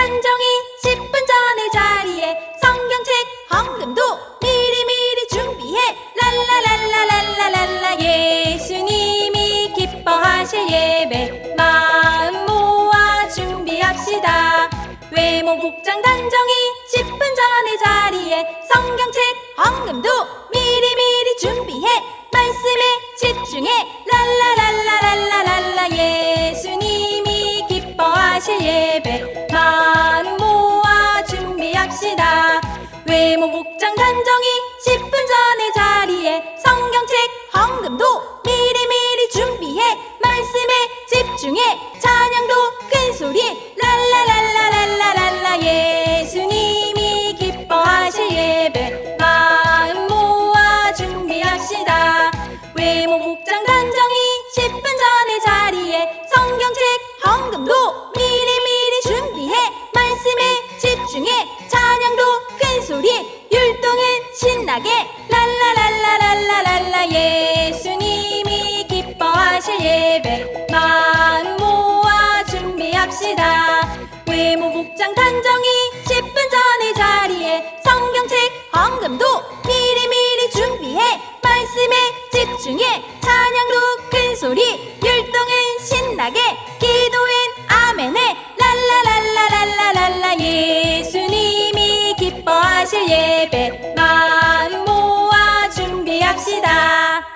단정히 10분 전에 자리에 성경책 헌금도 미리미리 준비해 랄라랄라랄라랄라. 예수님이 기뻐하실 예배 마음 모아 준비합시다. 외모 복장 단정히 10분 전에 자리에 성경책 헌금도 미리미리 준비해 말씀에 집중해 랄라랄라랄라랄라. 예수님이 기뻐하실 예배 마음 모아 준비합시다. 외모 복장 단정히 10분 전에 자리에 성경책 헌금도 미리미리 준비해 말씀에 집중해 찬양도 큰 소리 랄라랄라랄라랄라. 예수님이 기뻐하실 예배 마음 모아 준비합시다. 외모 복장 단정히 10분 전에 자리에 성경책 헌금도 미리미리 준비해 말씀에 집중해 찬양도 큰 소리 율동은 신나게 랄라랄라랄라랄라. 예수님이 기뻐하실 예배 마음 모아 준비합시다. 외모 복장 단정히 10분 전에 자리에 성경책 헌금도 미리미리 준비해 말씀에 집중해 찬양도 큰 소리 율동은 신나게 기도엔 아멘해 랄라랄라랄라랄라. 예수님이 기뻐하실 예배 마음 모아 준비합시다.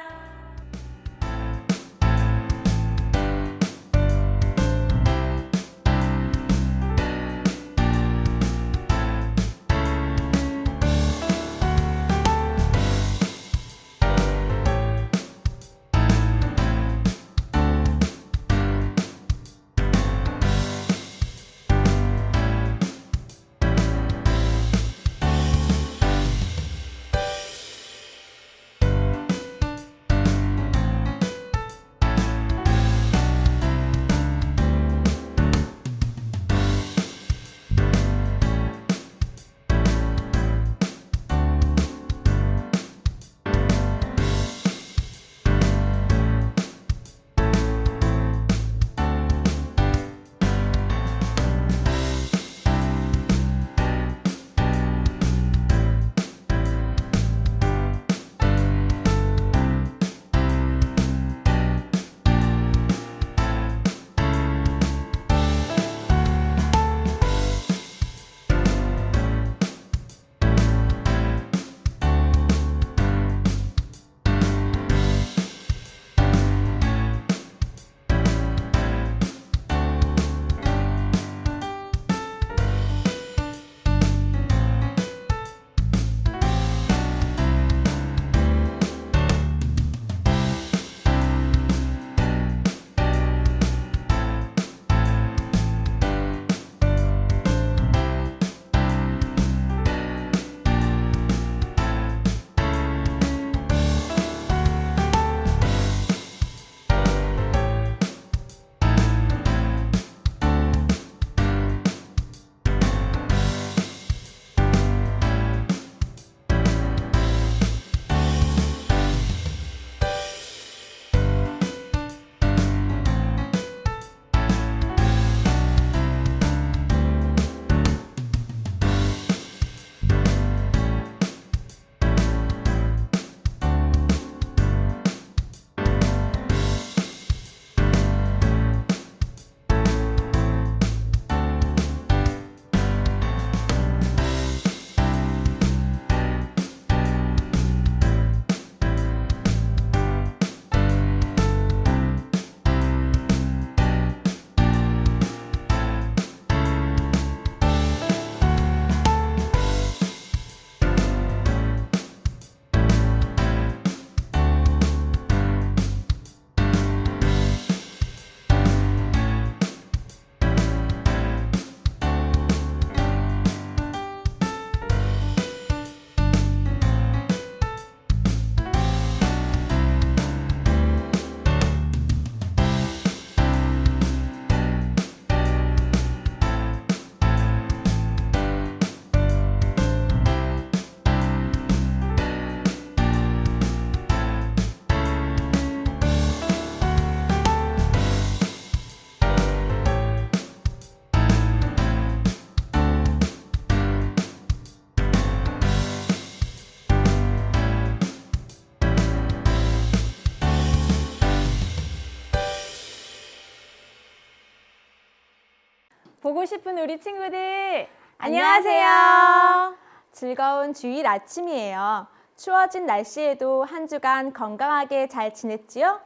보고 싶은 우리 친구들 안녕하세요. 즐거운 주일 아침이에요. 추워진 날씨에도 한 주간 건강하게 잘 지냈지요?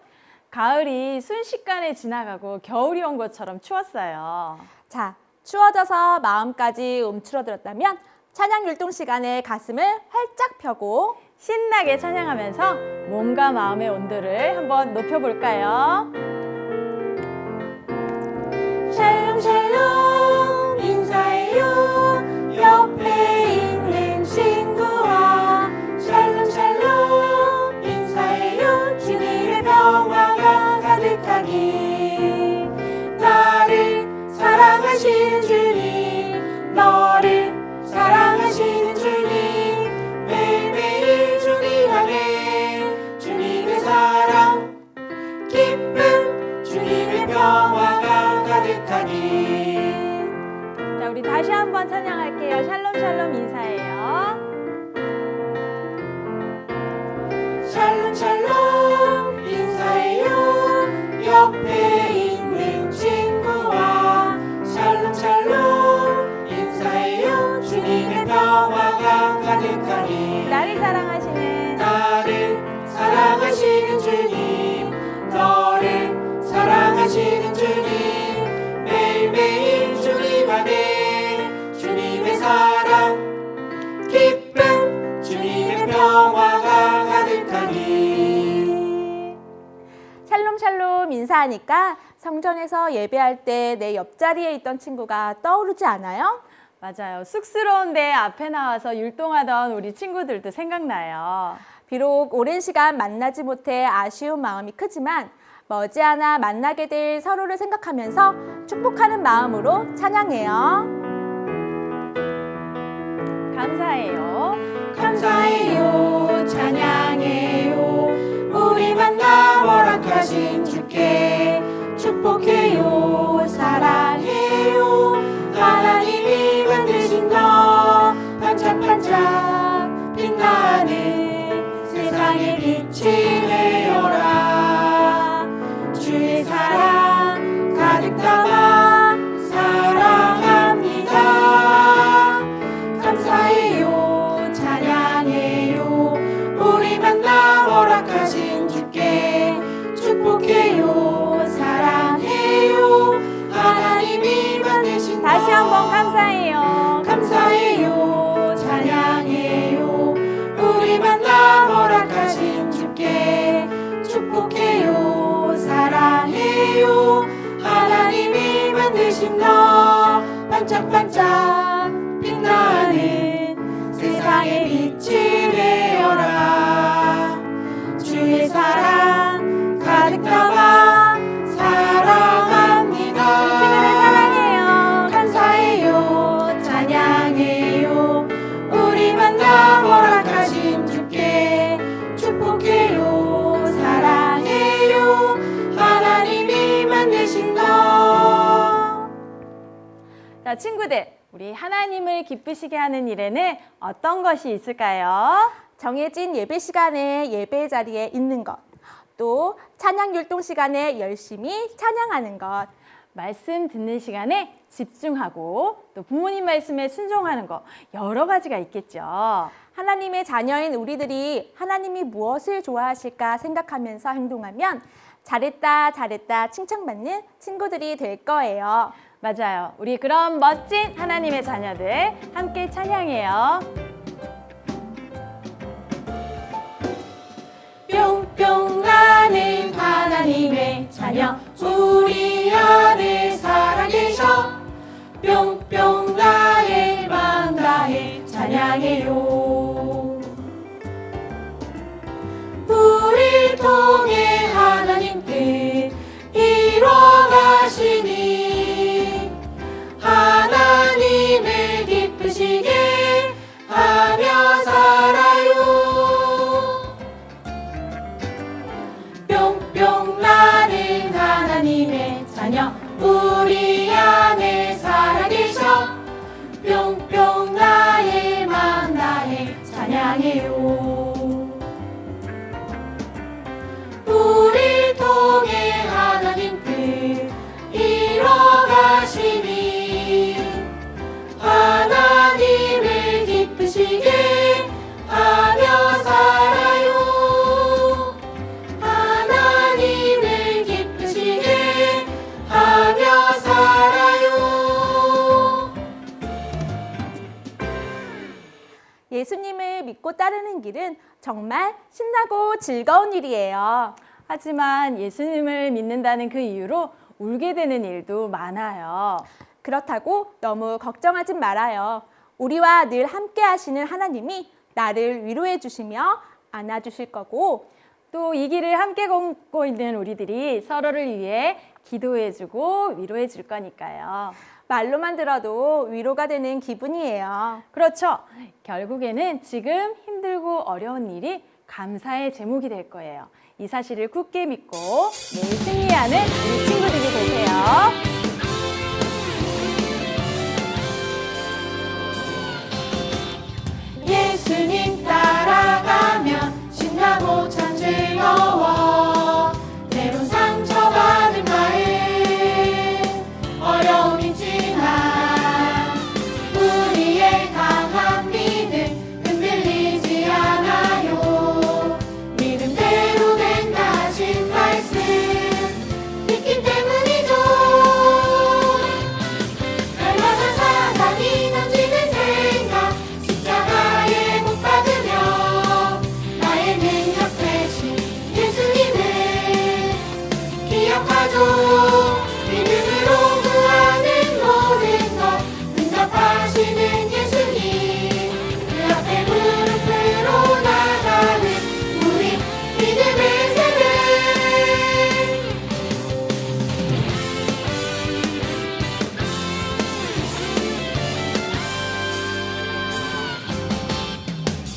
가을이 순식간에 지나가고 겨울이 온 것처럼 추웠어요. 자, 추워져서 마음까지 움츠러들었다면 찬양 율동 시간에 가슴을 활짝 펴고 신나게 찬양하면서 몸과 마음의 온도를 한번 높여볼까요? 샬롬 샬롬 인사해요. 옆에 있는 친구와 샬롬 샬롬 인사해요. 주님의 평화가 가득하기. 나를 사랑하시는 주님, 너를 사랑하시는 주님, 매일매일 주님 안에 주님의 사랑 기쁨, 주님의 평화가 가득하니. 자, 우리 다시 한번 찬양할게요. 샬롬 샬롬 인사해요. 샬롬 샬롬 인사해요. 옆에 있는 친구와 샬롬 샬롬 인사해요. 주님의 평화가 가득하니. 나를 사랑하시는 주님, 너를 사랑하시는 주님, 매일매일 주님 안에 주님의 사랑 기쁨, 주님의 평화가 가득하니. 샬롬 샬롬 인사하니까 성전에서 예배할 때 내 옆자리에 있던 친구가 떠오르지 않아요? 맞아요. 쑥스러운데 앞에 나와서 율동하던 우리 친구들도 생각나요. 비록 오랜 시간 만나지 못해 아쉬운 마음이 크지만 머지않아 만나게 될 서로를 생각하면서 축복하는 마음으로 찬양해요. 감사해요. 감사해요, 찬양해요. 우리 만나 허락하신 주께 축복해요, 사랑해요. 하나님이 만드신 너 반짝반짝 빛나는 세상의 빛이 되어라. 주의 사랑 가득 담아 사랑합니다. 감사해요, 찬양해요. 우리 만나 허락하신 주께 축복해요, 사랑해요. 하나님이 만드신 다시 너 한번 감사해요. 감사해요, 찬양해요. 우리 만나 허락하신 주께 축복해요, 사랑해요. 하나님이 만드신 너 반짝반짝 빛나는 세상의 빛이 되어라. 주의 사랑 가득 담아 사랑합니다. 친구들 사랑해요. 감사해요, 찬양해요. 우리 만나 허락하신 주께 축복해요, 사랑해요. 하나님이 만드신 너. 자, 친구들, 우리 하나님을 기쁘시게 하는 일에는 어떤 것이 있을까요? 정해진 예배 시간에 예배 자리에 있는 것, 또 찬양 율동 시간에 열심히 찬양하는 것, 말씀 듣는 시간에 집중하고 또 부모님 말씀에 순종하는 거 여러 가지가 있겠죠. 하나님의 자녀인 우리들이 하나님이 무엇을 좋아하실까 생각하면서 행동하면 잘했다 잘했다 칭찬받는 친구들이 될 거예요. 맞아요. 우리 그런 멋진 하나님의 자녀들 함께 찬양해요. 뿅뿅 나는 하나님의 자녀, 우리 안에 살아계셔. 뿅뿅 나의 마음 다해 찬양해요. 우릴 통해 하나님 뜻 이뤄가시니 하나님을 기쁘시게 하며 살아요. 뿅뿅 나는 하나님의 자녀, 우리 안에 살아계셔. 뿅뿅 나의 마음 다해 찬양해요. 우릴 통해 하나님 뜻 이뤄가시니 믿고 따르는 길은 정말 신나고 즐거운 일이에요. 하지만 예수님을 믿는다는 그 이유로 울게 되는 일도 많아요. 그렇다고 너무 걱정하지 말아요. 우리와 늘 함께 하시는 하나님이 나를 위로해 주시며 안아주실 거고, 또 이 길을 함께 걷고 있는 우리들이 서로를 위해 기도해주고 위로해줄 거니까요. 말로만 들어도 위로가 되는 기분이에요. 그렇죠. 결국에는 지금 힘들고 어려운 일이 감사의 제목이 될 거예요. 이 사실을 굳게 믿고 매일 승리하는 우리 친구들이 되세요. 예수님 따라가면 신나고 참 즐거워. 때론 상처받은 마음 어려움 있지만 우리의 강한 믿음 흔들리지 않아요. 믿음대로 된다 하신 말씀 믿기 때문이죠. 날마다 사랑이 넘치는 생각 십자가에 못 박으며 나의 능력 되신 예수님을 기억하죠. 믿음으로 구하는 모든 것 응답하시는 예수님 그 앞에 무릎으로 나가는 우리 믿음의 세대.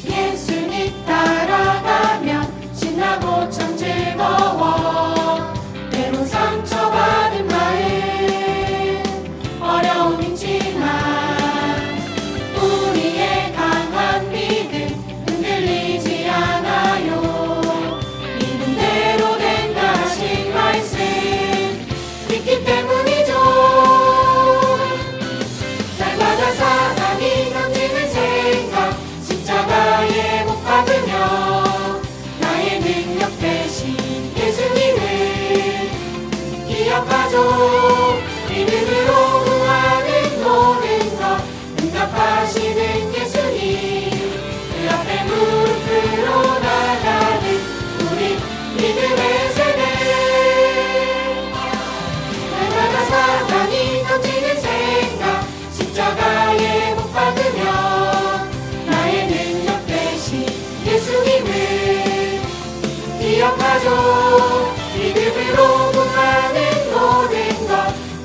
예수님 따라가면 신나고 참 즐거워. 때론 상처받은 마음 어려움 있지만 우리의 강한 믿음 흔들리지 않아요. 믿음대로 된다 하신 말씀 믿기 때문이죠. 날마다 사랑이 넘치는 생각 십자가에 못 박으며 나의 능력 되신 예수님을 기억하죠. 믿음으로 구하는 모든 것 응답하시는 예수님 그 앞에 무릎으로 나가는 우리 믿음의 세대. 날마다 사랑이 넘치는 생각 십자가에 못 박으며 나의 능력 되신 예수님을 기억하죠. 믿음으로 구하는 모든 것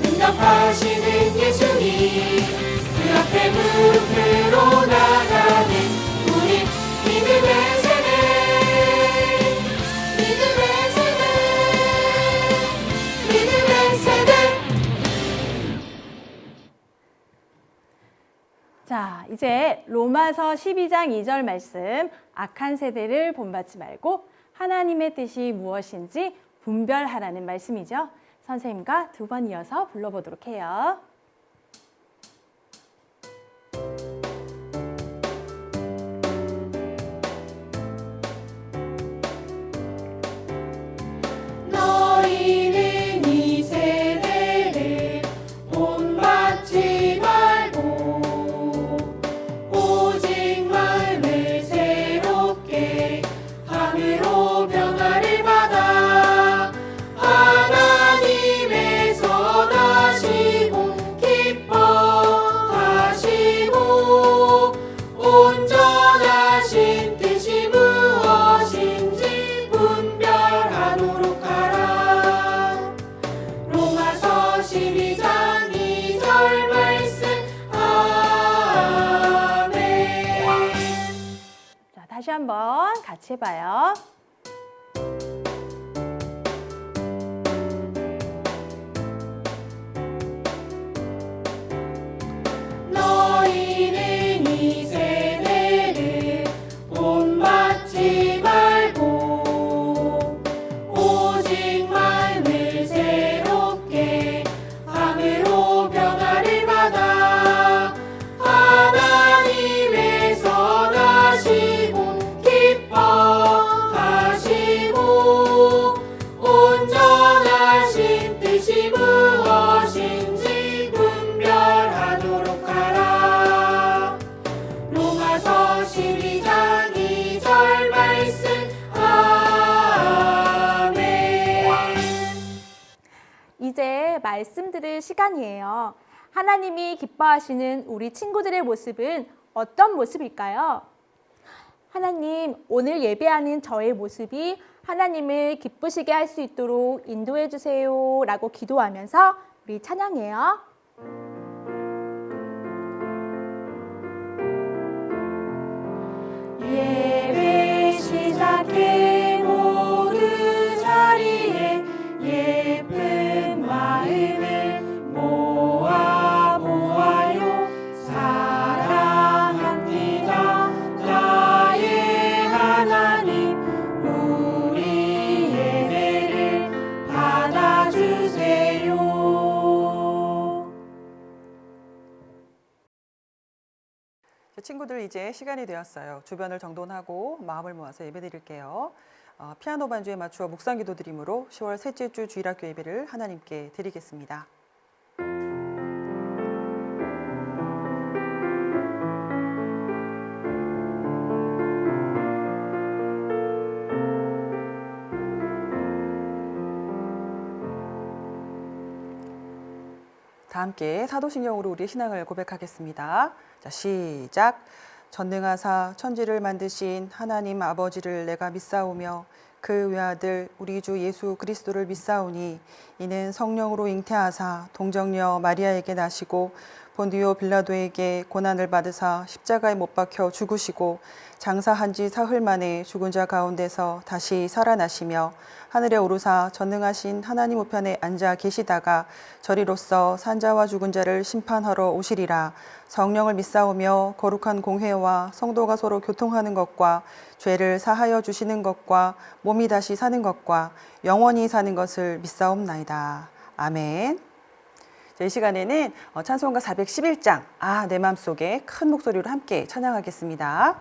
응답하시는 예수님 그 앞에 무릎으로 나가는 우리 믿음의 세대. 믿음의 세대. 믿음의 세대. 자, 이제 로마서 12장 2절 말씀, 악한 세대를 본받지 말고 하나님의 뜻이 무엇인지 분별하라는 말씀이죠. 선생님과 두 번 이어서 불러보도록 해요. 너희는 이 세대를 본받지 말고 오직 마음을 새롭게 함으로 변화를 받아 하나님의 선하시고 기뻐하시고 온전하신 뜻이 무엇인지 분별하도록 하라. 로마서 12장 2절 말씀. 아멘. 자, 다시 한번 같이 해봐요. 너희는 이 세대를 본받지 말고 오직 마음을 새롭게 함으로 변화를 받아 하나님의 선하시고 기뻐하시고 함께 말씀 들을 시간이에요. 하나님이 기뻐하시는 우리 친구들의 모습은 어떤 모습일까요? 하나님, 오늘 예배하는 저의 모습이 하나님을 기쁘시게 할 수 있도록 인도해 주세요 라고 기도하면서 우리 찬양해요. 예배 시작해 모두 자리에 예쁜 마음을 모아 보아요. 사랑합니다 나의 하나님, 우리 예배를 받아주세요. 친구들, 이제 시간이 되었어요. 주변을 정돈하고 마음을 모아서 예배 드릴게요. 피아노 반주에 맞추어 묵상 기도 드림으로 10월 셋째 주 주일학교 예배를 하나님께 드리겠습니다. 다 함께 사도신경으로 우리의 신앙을 고백하겠습니다. 자, 시작. 전능하사 천지를 만드신 하나님 아버지를 내가 믿사오며 그 외아들 우리 주 예수 그리스도를 믿사오니 이는 성령으로 잉태하사 동정녀 마리아에게 나시고 본디오 빌라도에게 고난을 받으사 십자가에 못 박혀 죽으시고 장사한 지 사흘 만에 죽은 자 가운데서 다시 살아나시며 하늘에 오르사 전능하신 하나님 우편에 앉아 계시다가 저리로서 산자와 죽은 자를 심판하러 오시리라. 성령을 믿사오며 거룩한 공회와 성도가 서로 교통하는 것과 죄를 사하여 주시는 것과 몸이 다시 사는 것과 영원히 사는 것을 믿사옵나이다. 아멘. 이 시간에는 찬송가 411장 내 맘속에 큰 목소리로 함께 찬양하겠습니다.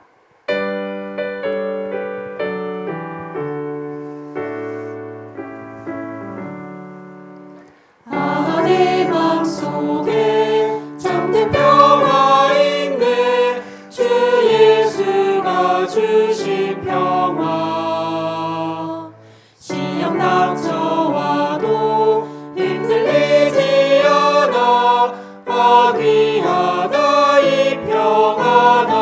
내 맘속에 참된 평화 있네, 주 예수가 주신 평화. 시험 닥쳐와도 흔들리지 않아, 귀하다 이 평화가.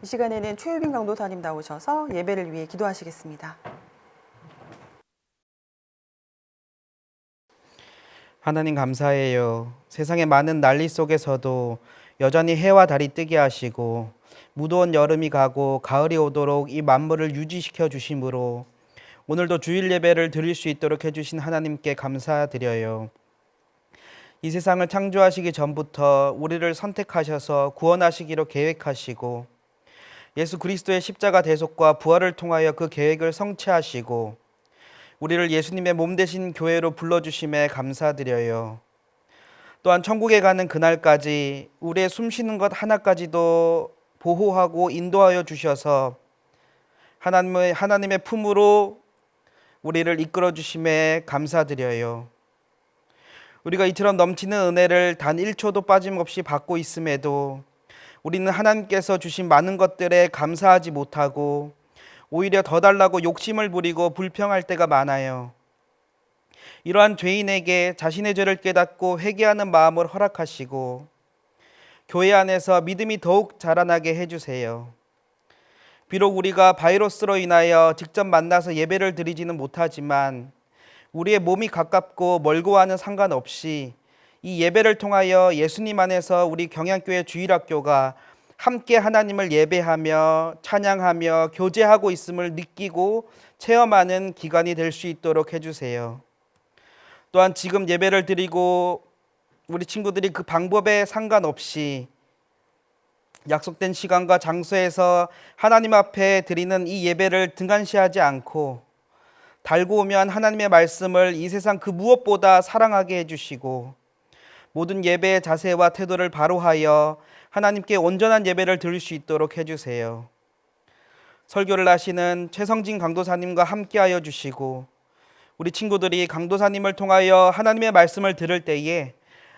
이 시간에는 최유빈 강도사님 나오셔서 예배를 위해 기도하시겠습니다. 하나님 감사해요. 세상의 많은 난리 속에서도 여전히 해와 달이 뜨게 하시고 무더운 여름이 가고 가을이 오도록 이 만물을 유지시켜 주심으로 오늘도 주일 예배를 드릴 수 있도록 해주신 하나님께 감사드려요. 이 세상을 창조하시기 전부터 우리를 선택하셔서 구원하시기로 계획하시고 예수 그리스도의 십자가 대속과 부활을 통하여 그 계획을 성취하시고 우리를 예수님의 몸 되신 교회로 불러주심에 감사드려요. 또한 천국에 가는 그날까지 우리의 숨쉬는 것 하나까지도 보호하고 인도하여 주셔서 하나님의 품으로 우리를 이끌어 주심에 감사드려요. 우리가 이처럼 넘치는 은혜를 단 1초도 빠짐없이 받고 있음에도 우리는 하나님께서 주신 많은 것들에 감사하지 못하고 오히려 더 달라고 욕심을 부리고 불평할 때가 많아요. 이러한 죄인에게 자신의 죄를 깨닫고 회개하는 마음을 허락하시고 교회 안에서 믿음이 더욱 자라나게 해주세요. 비록 우리가 바이러스로 인하여 직접 만나서 예배를 드리지는 못하지만 우리의 몸이 가깝고 멀고와는 상관없이 이 예배를 통하여 예수님 안에서 우리 경양교회 주일학교가 함께 하나님을 예배하며 찬양하며 교제하고 있음을 느끼고 체험하는 기간이 될 수 있도록 해주세요. 또한 지금 예배를 드리고 우리 친구들이 그 방법에 상관없이 약속된 시간과 장소에서 하나님 앞에 드리는 이 예배를 등한시하지 않고 달고 오면 하나님의 말씀을 이 세상 그 무엇보다 사랑하게 해주시고 모든 예배의 자세와 태도를 바로하여 하나님께 온전한 예배를 드릴 수 있도록 해주세요. 설교를 하시는 최성진 강도사님과 함께하여 주시고 우리 친구들이 강도사님을 통하여 하나님의 말씀을 들을 때에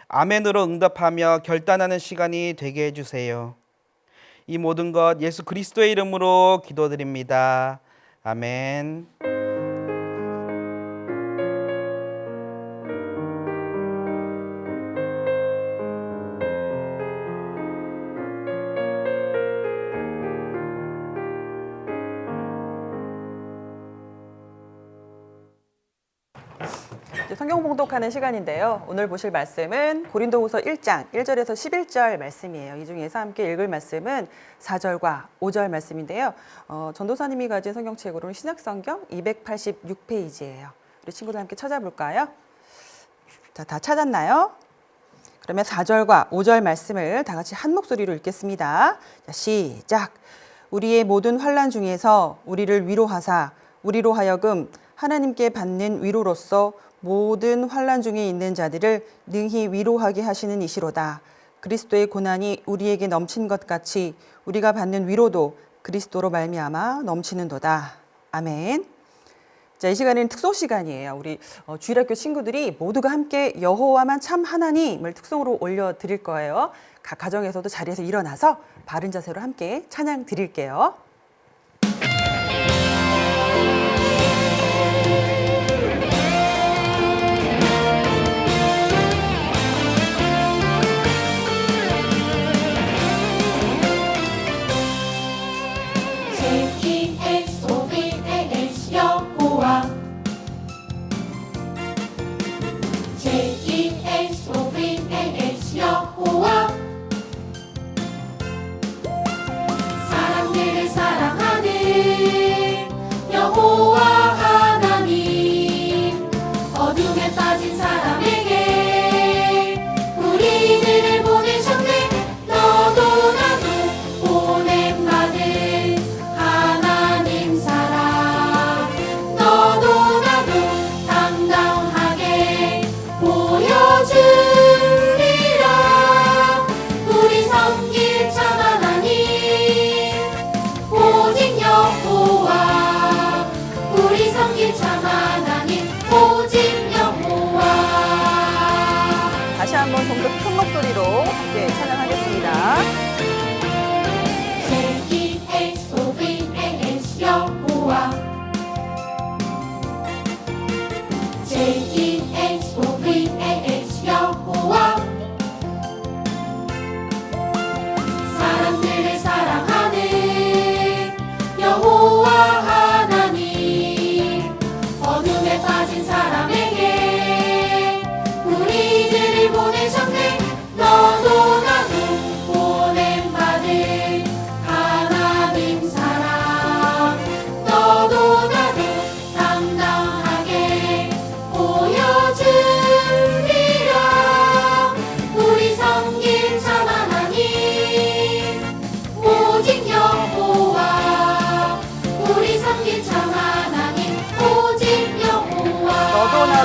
아멘으로 응답하며 결단하는 시간이 되게 해주세요. 이 모든 것 예수 그리스도의 이름으로 기도드립니다. 아멘. 성경 봉독하는 시간인데요. 오늘 보실 말씀은 고린도후서 1장 1절에서 11절 말씀이에요. 이 중에서 함께 읽을 말씀은 4절과 5절 말씀인데요. 전도사님이 가진 성경책으로는 신약성경 286페이지예요. 우리 친구들 함께 찾아볼까요? 자, 다 찾았나요? 그러면 4절과 5절 말씀을 다 같이 한 목소리로 읽겠습니다. 자, 시작. 우리의 모든 환난 중에서 우리를 위로하사 우리로 하여금 하나님께 받는 위로로서 모든 환난 중에 있는 자들을 능히 위로하게 하시는 이시로다. 그리스도의 고난이 우리에게 넘친 것 같이 우리가 받는 위로도 그리스도로 말미암아 넘치는도다. 아멘. 자, 이 시간은 특송 시간이에요. 우리 주일학교 친구들이 모두가 함께 여호와만 참 하나님을 특송으로 올려드릴 거예요. 각 가정에서도 자리에서 일어나서 바른 자세로 함께 찬양 드릴게요. 사람들을 사랑하는 여호와 하나님, 어둠에 빠진 사람에게 우리들을 보내셨네. 너도 나도 보냄받은 하나님 사랑, 너도 나도 당당하게 보여주리라. 우리 섬길 참 하나님, 오직 여호와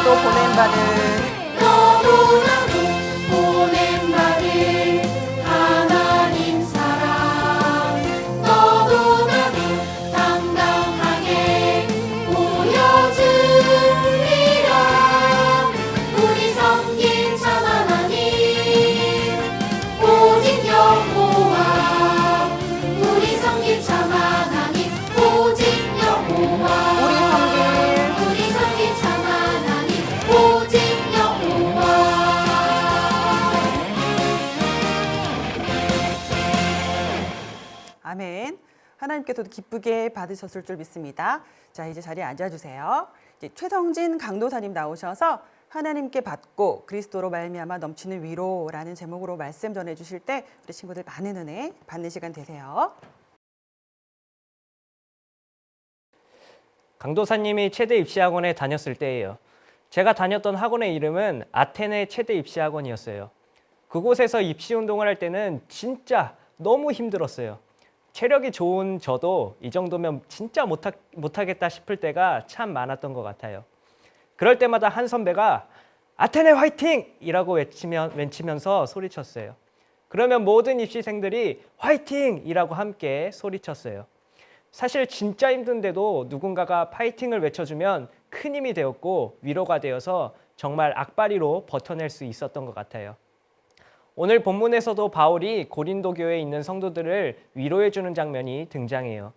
너도 보냄받을 너도 나도 보냄받을 하나님 사랑 너도 나도 당당하게 보여주리라 우리 섬길 참 하나님 오직 여호와 우리 섬길 참 하나님 오직 여호와 우리 섬길 우리 섬길 참 하나님 오직 여호와 아멘. 하나님께서도 기쁘게 받으셨을 줄 믿습니다. 자, 이제 자리에 앉아주세요. 이제 최성진 강도사님 나오셔서 하나님께 받고 그리스도로 말미암아 넘치는 위로라는 제목으로 말씀 전해주실 때 우리 친구들 많은 은혜 받는 시간 되세요. 강도사님이 체대 입시학원에 다녔을 때예요. 제가 다녔던 학원의 이름은 아테네 체대 입시학원이었어요. 그곳에서 입시운동을 할 때는 진짜 너무 힘들었어요. 체력이 좋은 저도 이 정도면 진짜 못하겠다 싶을 때가 참 많았던 것 같아요. 그럴 때마다 한 선배가 아테네 화이팅! 이라고 외치면서 소리쳤어요. 그러면 모든 입시생들이 화이팅! 이라고 함께 소리쳤어요. 사실 진짜 힘든데도 누군가가 파이팅을 외쳐주면 큰 힘이 되었고 위로가 되어서 정말 악바리로 버텨낼 수 있었던 것 같아요. 오늘 본문에서도 바울이 고린도 교회에 있는 성도들을 위로해주는 장면이 등장해요.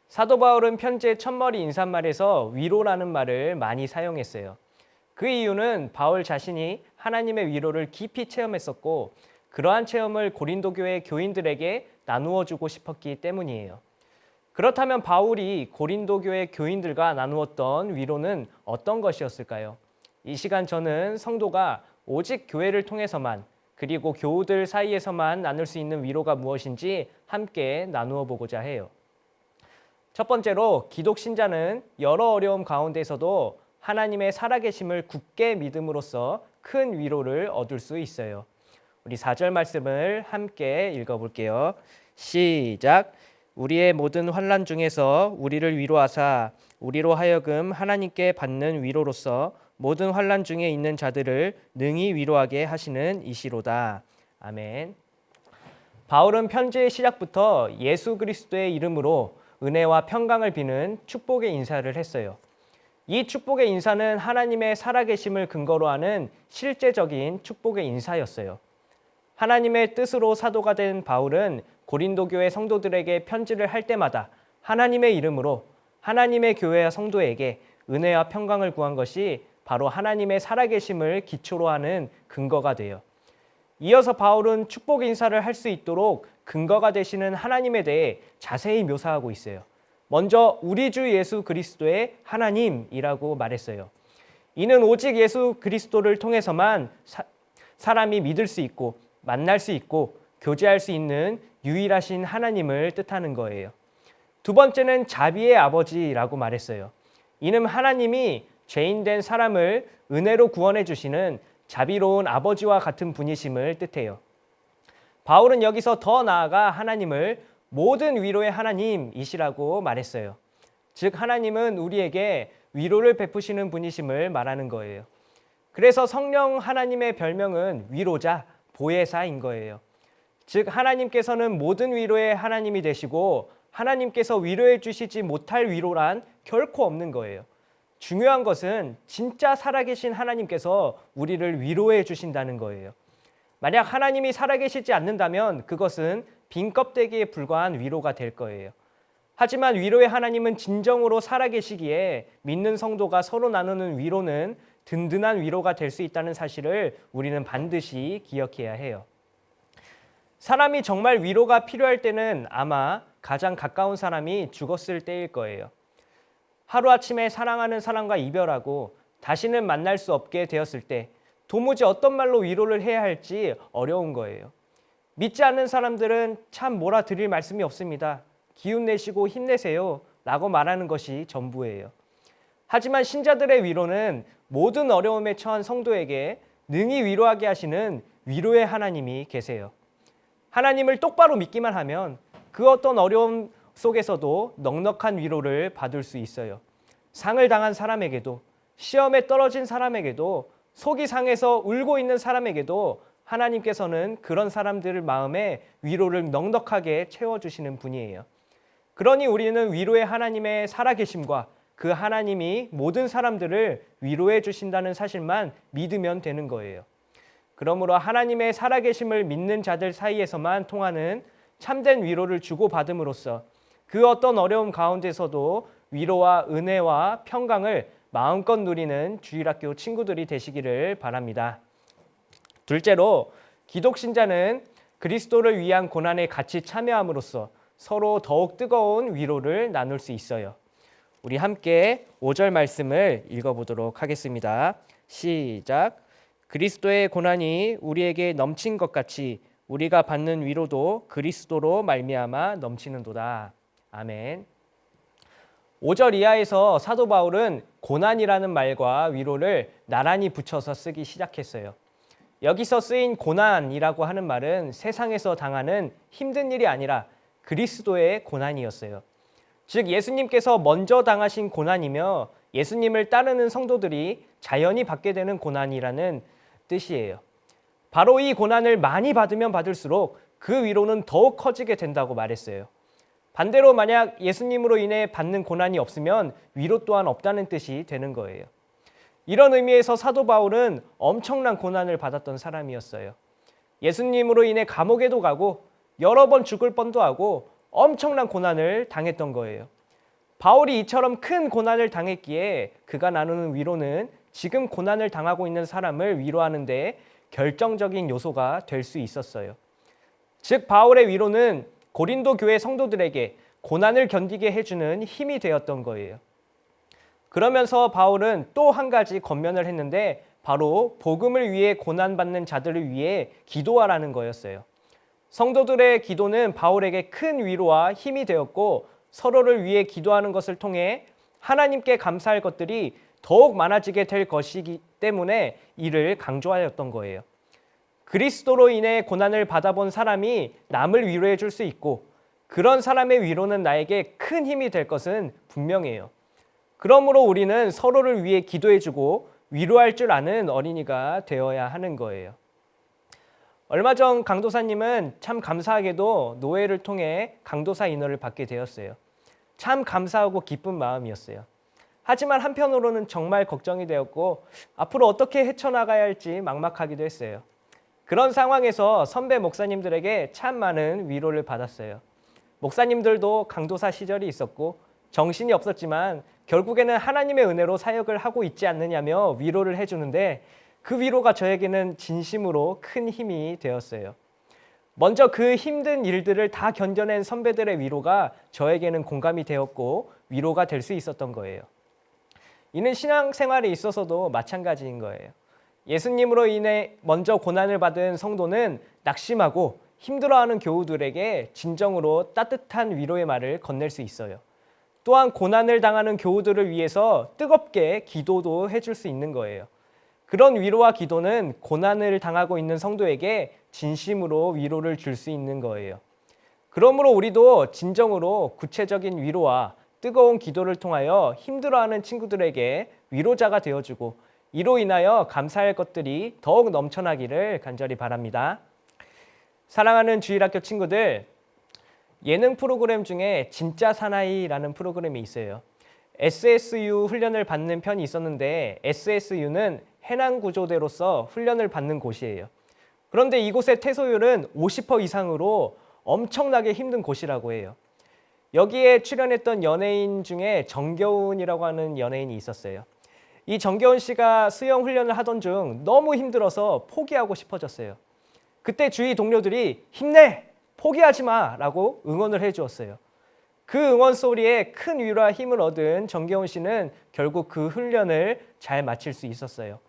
사도 바울은 편지의 첫머리 인사말에서 위로라는 말을 많이 사용했어요. 그 이유는 바울 자신이 하나님의 위로를 깊이 체험했었고 그러한 체험을 고린도 교회 교인들에게 나누어 주고 싶었기 때문이에요. 그렇다면 바울이 고린도 교회 교인들과 나누었던 위로는 어떤 것이었을까요? 이 시간 저는 성도가 오직 교회를 통해서만 그리고 교우들 사이에서만 나눌 수 있는 위로가 무엇인지 함께 나누어 보고자 해요. 첫 번째로 기독 신자는 여러 어려움 가운데서도 하나님의 살아계심을 굳게 믿음으로써 큰 위로를 얻을 수 있어요. 우리 4절 말씀을 함께 읽어볼게요. 시작. 우리의 모든 환난 중에서 우리를 위로하사 우리로 하여금 하나님께 받는 위로로서 모든 환난 중에 있는 자들을 능히 위로하게 하시는 이시로다. 아멘. 바울은 편지의 시작부터 예수 그리스도의 이름으로 은혜와 평강을 비는 축복의 인사를 했어요. 이 축복의 인사는 하나님의 살아계심을 근거로 하는 실제적인 축복의 인사였어요. 하나님의 뜻으로 사도가 된 바울은 고린도 교회 성도들에게 편지를 할 때마다 하나님의 이름으로 하나님의 교회와 성도에게 은혜와 평강을 구한 것이 바로 하나님의 살아계심을 기초로 하는 근거가 돼요. 이어서 바울은 축복 인사를 할 수 있도록 근거가 되시는 하나님에 대해 자세히 묘사하고 있어요. 먼저 우리 주 예수 그리스도의 하나님이라고 말했어요. 이는 오직 예수 그리스도를 통해서만 사람이 믿을 수 있고 만날 수 있고 교제할 수 있는 유일하신 하나님을 뜻하는 거예요. 두 번째는 자비의 아버지라고 말했어요. 이는 하나님이 죄인된 사람을 은혜로 구원해 주시는 자비로운 아버지와 같은 분이심을 뜻해요. 바울은 여기서 더 나아가 하나님을 모든 위로의 하나님이시라고 말했어요. 즉 하나님은 우리에게 위로를 베푸시는 분이심을 말하는 거예요. 그래서 성령 하나님의 별명은 위로자, 보혜사인 거예요. 즉 하나님께서는 모든 위로의 하나님이 되시고 하나님께서 위로해 주시지 못할 위로란 결코 없는 거예요. 중요한 것은 진짜 살아계신 하나님께서 우리를 위로해 주신다는 거예요. 만약 하나님이 살아계시지 않는다면 그것은 빈 껍데기에 불과한 위로가 될 거예요. 하지만 위로의 하나님은 진정으로 살아계시기에 믿는 성도가 서로 나누는 위로는 든든한 위로가 될 수 있다는 사실을 우리는 반드시 기억해야 해요. 사람이 정말 위로가 필요할 때는 아마 가장 가까운 사람이 죽었을 때일 거예요. 하루아침에 사랑하는 사람과 이별하고 다시는 만날 수 없게 되었을 때 도무지 어떤 말로 위로를 해야 할지 어려운 거예요. 믿지 않는 사람들은 참 뭐라 드릴 말씀이 없습니다. 기운 내시고 힘내세요 라고 말하는 것이 전부예요. 하지만 신자들의 위로는 모든 어려움에 처한 성도에게 능히 위로하게 하시는 위로의 하나님이 계세요. 하나님을 똑바로 믿기만 하면 그 어떤 어려움 속에서도 넉넉한 위로를 받을 수 있어요. 상을 당한 사람에게도 시험에 떨어진 사람에게도 속이 상해서 울고 있는 사람에게도 하나님께서는 그런 사람들의 마음에 위로를 넉넉하게 채워주시는 분이에요. 그러니 우리는 위로의 하나님의 살아계심과 그 하나님이 모든 사람들을 위로해 주신다는 사실만 믿으면 되는 거예요. 그러므로 하나님의 살아계심을 믿는 자들 사이에서만 통하는 참된 위로를 주고받음으로써 그 어떤 어려움 가운데서도 위로와 은혜와 평강을 마음껏 누리는 주일학교 친구들이 되시기를 바랍니다. 둘째로 기독신자는 그리스도를 위한 고난에 같이 참여함으로써 서로 더욱 뜨거운 위로를 나눌 수 있어요. 우리 함께 5절 말씀을 읽어보도록 하겠습니다. 시작. 그리스도의 고난이 우리에게 넘친 것 같이 우리가 받는 위로도 그리스도로 말미암아 넘치는도다. 아멘. 5절 이하에서 사도 바울은 고난이라는 말과 위로를 나란히 붙여서 쓰기 시작했어요. 여기서 쓰인 고난이라고 하는 말은 세상에서 당하는 힘든 일이 아니라 그리스도의 고난이었어요. 즉 예수님께서 먼저 당하신 고난이며 예수님을 따르는 성도들이 자연히 받게 되는 고난이라는 뜻이에요. 바로 이 고난을 많이 받으면 받을수록 그 위로는 더욱 커지게 된다고 말했어요. 반대로 만약 예수님으로 인해 받는 고난이 없으면 위로 또한 없다는 뜻이 되는 거예요. 이런 의미에서 사도 바울은 엄청난 고난을 받았던 사람이었어요. 예수님으로 인해 감옥에도 가고 여러 번 죽을 뻔도 하고 엄청난 고난을 당했던 거예요. 바울이 이처럼 큰 고난을 당했기에 그가 나누는 위로는 지금 고난을 당하고 있는 사람을 위로하는 데 결정적인 요소가 될 수 있었어요. 즉 바울의 위로는 고린도 교회 성도들에게 고난을 견디게 해주는 힘이 되었던 거예요. 그러면서 바울은 또 한 가지 권면을 했는데 바로 복음을 위해 고난받는 자들을 위해 기도하라는 거였어요. 성도들의 기도는 바울에게 큰 위로와 힘이 되었고 서로를 위해 기도하는 것을 통해 하나님께 감사할 것들이 더욱 많아지게 될 것이기 때문에 이를 강조하였던 거예요. 그리스도로 인해 고난을 받아본 사람이 남을 위로해 줄 수 있고 그런 사람의 위로는 나에게 큰 힘이 될 것은 분명해요. 그러므로 우리는 서로를 위해 기도해주고 위로할 줄 아는 어린이가 되어야 하는 거예요. 얼마 전 강도사님은 참 감사하게도 노회를 통해 강도사 인허를 받게 되었어요. 참 감사하고 기쁜 마음이었어요. 하지만 한편으로는 정말 걱정이 되었고 앞으로 어떻게 헤쳐나가야 할지 막막하기도 했어요. 그런 상황에서 선배 목사님들에게 참 많은 위로를 받았어요. 목사님들도 강도사 시절이 있었고 정신이 없었지만 결국에는 하나님의 은혜로 사역을 하고 있지 않느냐며 위로를 해주는데 그 위로가 저에게는 진심으로 큰 힘이 되었어요. 먼저 그 힘든 일들을 다 견뎌낸 선배들의 위로가 저에게는 공감이 되었고 위로가 될 수 있었던 거예요. 이는 신앙생활에 있어서도 마찬가지인 거예요. 예수님으로 인해 먼저 고난을 받은 성도는 낙심하고 힘들어하는 교우들에게 진정으로 따뜻한 위로의 말을 건넬 수 있어요. 또한 고난을 당하는 교우들을 위해서 뜨겁게 기도도 해줄 수 있는 거예요. 그런 위로와 기도는 고난을 당하고 있는 성도에게 진심으로 위로를 줄 수 있는 거예요. 그러므로 우리도 진정으로 구체적인 위로와 뜨거운 기도를 통하여 힘들어하는 친구들에게 위로자가 되어주고 이로 인하여 감사할 것들이 더욱 넘쳐나기를 간절히 바랍니다. 사랑하는 주일학교 친구들, 예능 프로그램 중에 진짜 사나이라는 프로그램이 있어요. SSU 훈련을 받는 편이 있었는데 SSU는 해난구조대로서 훈련을 받는 곳이에요. 그런데 이곳의 퇴소율은 50% 이상으로 엄청나게 힘든 곳이라고 해요. 여기에 출연했던 연예인 중에 정겨운이라고 하는 연예인이 있었어요. 이 정겨운 씨가 수영 훈련을 하던 중 너무 힘들어서 포기하고 싶어졌어요. 그때 주위 동료들이 힘내! 포기하지 마! 라고 응원을 해주었어요. 그 응원 소리에 큰 위로와 힘을 얻은 정겨운 씨는 결국 그 훈련을 잘 마칠 수 있었어요.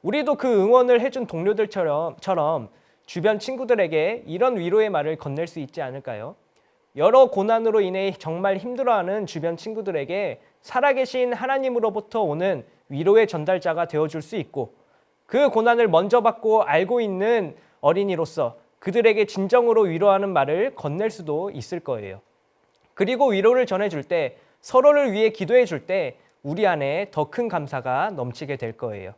우리도 그 응원을 해준 동료들처럼 주변 친구들에게 이런 위로의 말을 건넬 수 있지 않을까요? 여러 고난으로 인해 정말 힘들어하는 주변 친구들에게 살아계신 하나님으로부터 오는 위로의 전달자가 되어줄 수 있고 그 고난을 먼저 받고 알고 있는 어린이로서 그들에게 진정으로 위로하는 말을 건넬 수도 있을 거예요. 그리고 위로를 전해줄 때 서로를 위해 기도해 줄 때 우리 안에 더 큰 감사가 넘치게 될 거예요.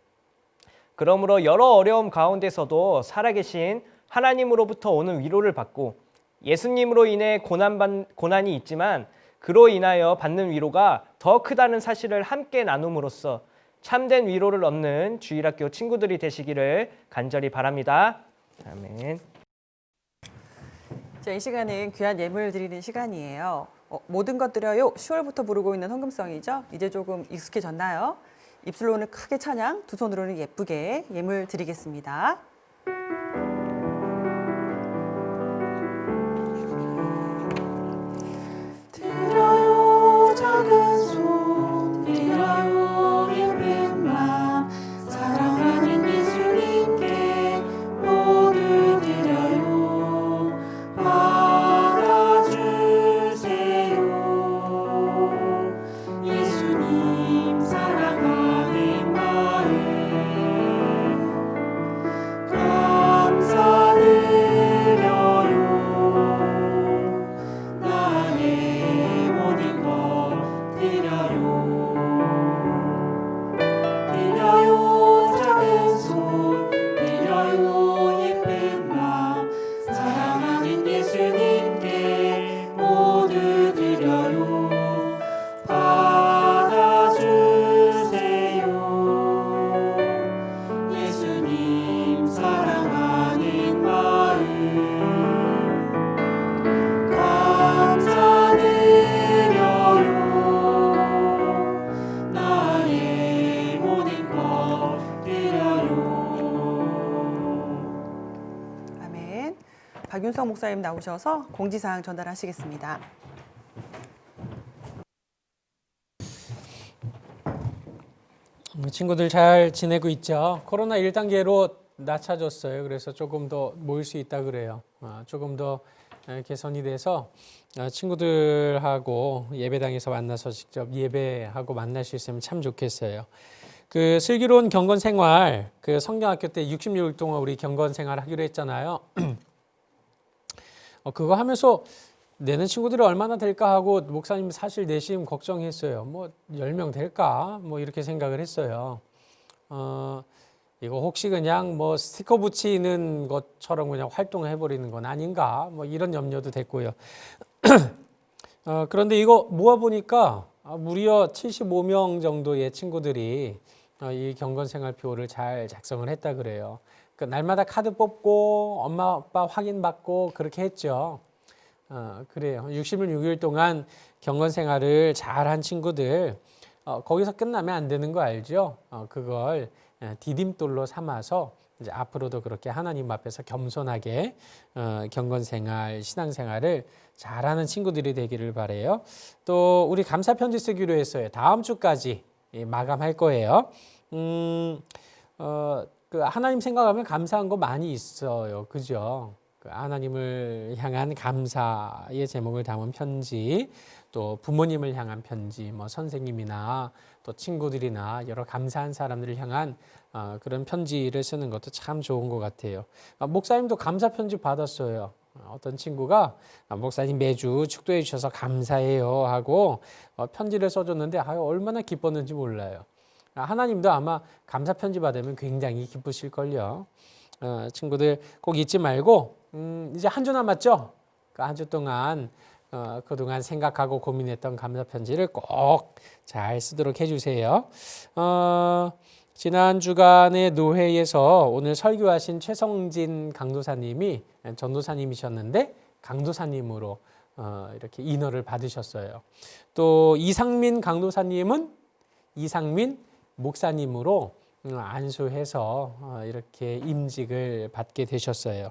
그러므로 여러 어려움 가운데서도 살아계신 하나님으로부터 오는 위로를 받고 예수님으로 인해 고난이 있지만 그로 인하여 받는 위로가 더 크다는 사실을 함께 나눔으로써 참된 위로를 얻는 주일학교 친구들이 되시기를 간절히 바랍니다. 아멘. 자, 이 시간은 귀한 예물 드리는 시간이에요. 모든 것 드려요. 10월부터 부르고 있는 헌금성이죠. 이제 조금 익숙해졌나요? 입술로는 크게 찬양, 두 손으로는 예쁘게 예물 드리겠습니다. 드려요 작은 손 드려요 예쁜 맘 사랑하는 예수님께 모두 드려요 받아주세요 예수님 사랑하는 마음 감사드려요 나의 모든 것 드려요 드려요 작은 손 드려요 예쁜 맘 사랑하는 예수님께 모두 드려요 받아주세요 예수님 사랑하는 마음 감사드려요 나의 모든 것 드려요 아멘. 박윤성 목사님 나오셔서 공지사항 전달하시겠습니다. 친구들 잘 지내고 있죠? 코로나 1단계로 낮춰졌어요. 그래서 조금 더 모일 수 있다 그래요. 조금 더 개선이 돼서 친구들하고 예배당에서 만나서 직접 예배하고 만날 수 있으면 참 좋겠어요. 그 슬기로운 경건 생활, 그 성경학교 때 66일 동안 우리 경건 생활 하기로 했잖아요. 그거 하면서 내는 친구들이 얼마나 될까 하고 목사님 사실 내심 걱정했어요. 뭐 10명 될까? 뭐 이렇게 생각을 했어요. 이거 혹시 그냥 뭐 스티커 붙이는 것처럼 그냥 활동을 해버리는 건 아닌가? 뭐 이런 염려도 됐고요. 그런데 이거 모아보니까 무려 75명 정도의 친구들이 이 경건생활표를 잘 작성을 했다 그래요. 그 날마다 카드 뽑고 엄마 아빠 확인받고 그렇게 했죠. 그래요. 66일 동안 경건생활을 잘한 친구들 거기서 끝나면 안 되는 거 알죠? 그걸 디딤돌로 삼아서 이제 앞으로도 그렇게 하나님 앞에서 겸손하게 경건생활, 신앙생활을 잘하는 친구들이 되기를 바라요. 또 우리 감사 편지 쓰기로 했어요. 다음 주까지 마감할 거예요. 그 하나님 생각하면 감사한 거 많이 있어요, 그죠? 그 하나님을 향한 감사의 제목을 담은 편지, 또 부모님을 향한 편지, 뭐 선생님이나 또 친구들이나 여러 감사한 사람들을 향한 그런 편지를 쓰는 것도 참 좋은 것 같아요. 목사님도 감사 편지 받았어요. 어떤 친구가 목사님 매주 축도해 주셔서 감사해요 하고 편지를 써줬는데 얼마나 기뻤는지 몰라요. 하나님도 아마 감사 편지 받으면 굉장히 기쁘실걸요. 친구들 꼭 잊지 말고 이제 한 주 남았죠? 그 한 주 동안 그동안 생각하고 고민했던 감사 편지를 꼭 잘 쓰도록 해주세요. 지난 주간의 노회에서 오늘 설교하신 최성진 강도사님이 전도사님이셨는데 강도사님으로 이렇게 인허를 받으셨어요. 또 이상민 강도사님은 이상민 목사님으로 안수해서 이렇게 임직을 받게 되셨어요.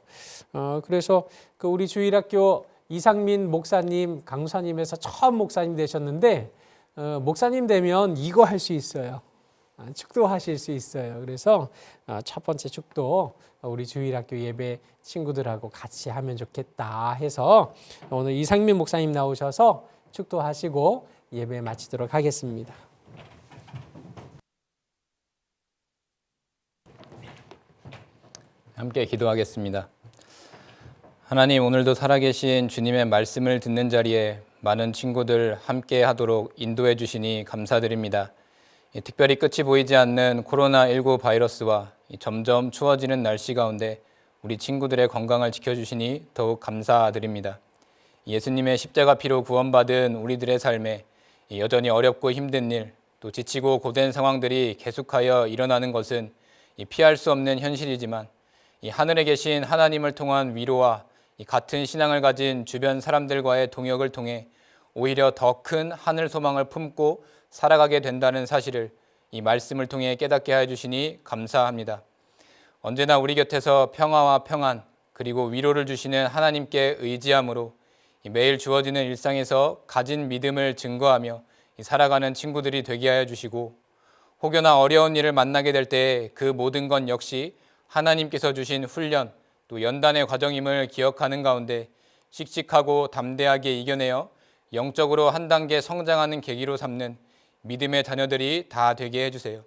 그래서 그 우리 주일학교 이상민 목사님, 강사님에서 처음 목사님 되셨는데 목사님 되면 이거 할 수 있어요. 축도하실 수 있어요. 그래서 첫 번째 축도 우리 주일학교 예배 친구들하고 같이 하면 좋겠다 해서 오늘 이상민 목사님 나오셔서 축도하시고 예배 마치도록 하겠습니다. 함께 기도하겠습니다. 하나님, 오늘도 살아계신 주님의 말씀을 듣는 자리에 많은 친구들 함께 하도록 인도해 주시니 감사드립니다. 특별히 끝이 보이지 않는 코로나19 바이러스와 점점 추워지는 날씨 가운데 우리 친구들의 건강을 지켜주시니 더욱 감사드립니다. 예수님의 십자가 피로 구원받은 우리들의 삶에 여전히 어렵고 힘든 일, 또 지치고 고된 상황들이 계속하여 일어나는 것은 피할 수 없는 현실이지만 하늘에 계신 하나님을 통한 위로와 같은 신앙을 가진 주변 사람들과의 동역을 통해 오히려 더 큰 하늘 소망을 품고 살아가게 된다는 사실을 이 말씀을 통해 깨닫게 해주시니 감사합니다. 언제나 우리 곁에서 평화와 평안 그리고 위로를 주시는 하나님께 의지함으로 매일 주어지는 일상에서 가진 믿음을 증거하며 살아가는 친구들이 되게 하여 주시고 혹여나 어려운 일을 만나게 될 때 그 모든 건 역시 하나님께서 주신 훈련 또 연단의 과정임을 기억하는 가운데 씩씩하고 담대하게 이겨내어 영적으로 한 단계 성장하는 계기로 삼는 믿음의 자녀들이 다 되게 해주세요.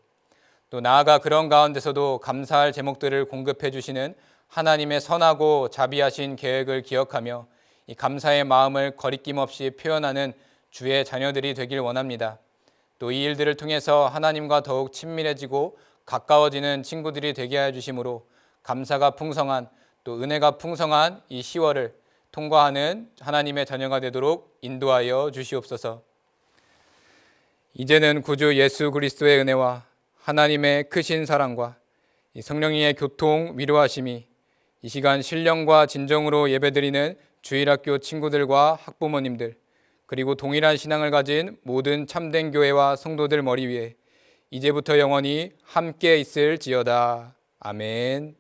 또 나아가 그런 가운데서도 감사할 제목들을 공급해 주시는 하나님의 선하고 자비하신 계획을 기억하며 이 감사의 마음을 거리낌 없이 표현하는 주의 자녀들이 되길 원합니다. 또 이 일들을 통해서 하나님과 더욱 친밀해지고 가까워지는 친구들이 되게 하여 주심으로 감사가 풍성한 또 은혜가 풍성한 이 10월을 통과하는 하나님의 자녀가 되도록 인도하여 주시옵소서. 이제는 구주 예수 그리스도의 은혜와 하나님의 크신 사랑과 이 성령님의 교통 위로하심이 이 시간 신령과 진정으로 예배드리는 주일학교 친구들과 학부모님들 그리고 동일한 신앙을 가진 모든 참된 교회와 성도들 머리 위에 이제부터 영원히 함께 있을지어다. 아멘.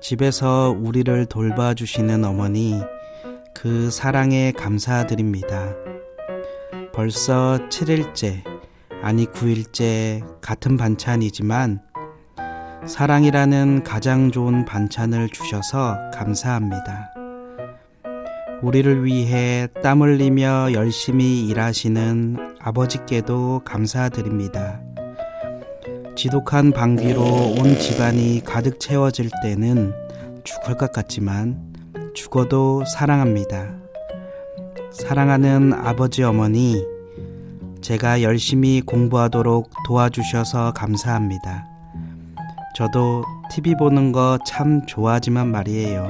집에서 우리를 돌봐주시는 어머니, 그 사랑에 감사드립니다. 벌써 7일째, 아니 9일째 같은 반찬이지만 사랑이라는 가장 좋은 반찬을 주셔서 감사합니다. 우리를 위해 땀 흘리며 열심히 일하시는 아버지께도 감사드립니다. 지독한 방귀로 온 집안이 가득 채워질 때는 죽을 것 같지만 죽어도 사랑합니다. 사랑하는 아버지 어머니, 제가 열심히 공부하도록 도와주셔서 감사합니다. 저도 TV 보는 거 참 좋아하지만 말이에요.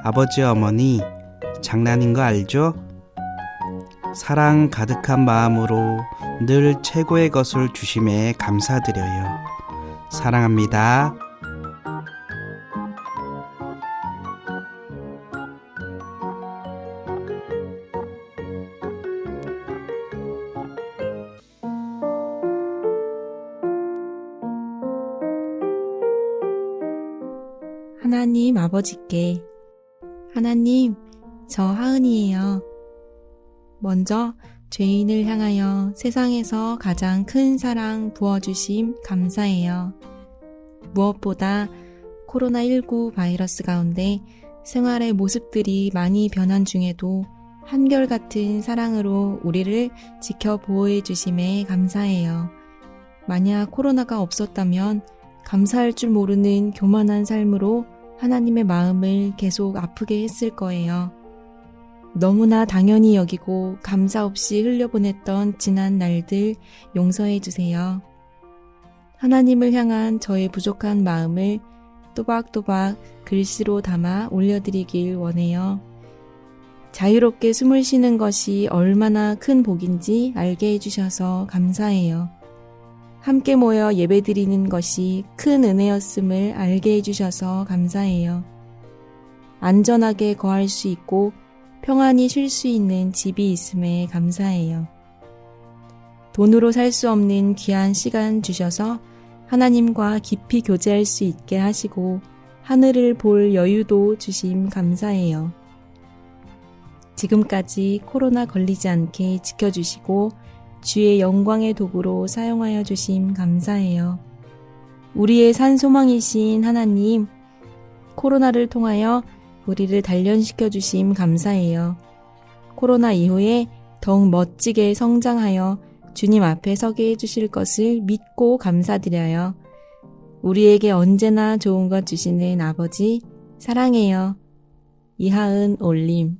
아버지 어머니, 장난인 거 알죠? 사랑 가득한 마음으로 늘 최고의 것을 주심에 감사드려요. 사랑합니다. 하나님 아버지께, 하나님, 저 하은이에요. 먼저 죄인을 향하여 세상에서 가장 큰 사랑 부어주심 감사해요. 무엇보다 코로나19 바이러스 가운데 생활의 모습들이 많이 변한 중에도 한결같은 사랑으로 우리를 지켜 보호해 주심에 감사해요. 만약 코로나가 없었다면 감사할 줄 모르는 교만한 삶으로 하나님의 마음을 계속 아프게 했을 거예요. 너무나 당연히 여기고 감사 없이 흘려보냈던 지난 날들 용서해 주세요. 하나님을 향한 저의 부족한 마음을 또박또박 글씨로 담아 올려드리길 원해요. 자유롭게 숨을 쉬는 것이 얼마나 큰 복인지 알게 해주셔서 감사해요. 함께 모여 예배드리는 것이 큰 은혜였음을 알게 해주셔서 감사해요. 안전하게 거할 수 있고 평안히 쉴 수 있는 집이 있음에 감사해요. 돈으로 살 수 없는 귀한 시간 주셔서 하나님과 깊이 교제할 수 있게 하시고 하늘을 볼 여유도 주심 감사해요. 지금까지 코로나 걸리지 않게 지켜주시고 주의 영광의 도구로 사용하여 주심 감사해요. 우리의 산 소망이신 하나님, 코로나를 통하여 우리를 단련시켜 주심 감사해요. 코로나 이후에 더욱 멋지게 성장하여 주님 앞에 서게 해주실 것을 믿고 감사드려요. 우리에게 언제나 좋은 것 주시는 아버지, 사랑해요. 이하은 올림.